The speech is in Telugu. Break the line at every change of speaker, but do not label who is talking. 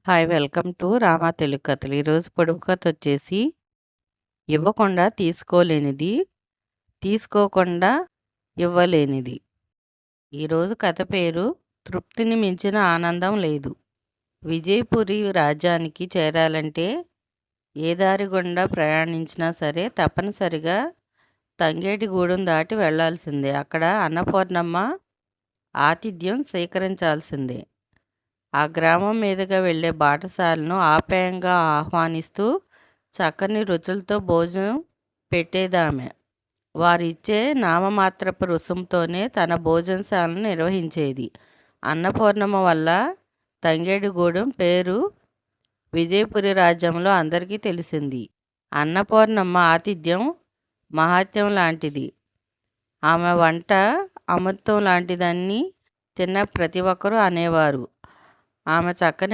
Hi! Welcome to Rama Telugu కథలు. ఈరోజు పొడుపు కథ వచ్చేసి ఇవ్వకుండా తీసుకోలేనిది, తీసుకోకుండా ఇవ్వలేనిది. ఈరోజు కథ పేరు తృప్తిని మించిన ఆనందం లేదు. విజయపురి రాజ్యానికి చేరాలంటే ఏ దారి గుండా ప్రయాణించినా సరే తప్పనిసరిగా తంగేటిగూడెం దాటి వెళ్లాల్సిందే. అక్కడ అన్నపూర్ణమ్మ ఆతిథ్యం స్వీకరించాల్సిందే. ఆ గ్రామం మీదుగా వెళ్ళే బాటసారులను ఆప్యాయంగా ఆహ్వానిస్తూ చక్కని రుచులతో భోజనం పెట్టేదామె. వారిచ్చే నామమాత్రపు రుసుముతోనే తన భోజనశాలను నిర్వహించేది. అన్నపూర్ణమ్మ వల్ల తంగేడిగూడెం పేరు విజయపురి రాజ్యంలో అందరికీ తెలిసింది. అన్నపూర్ణమ్మ ఆతిథ్యం మహాత్యం లాంటిది. ఆమె వంట అమృతం లాంటిదని తిన్న ప్రతి ఒక్కరూ అనేవారు. ఆమె చక్కని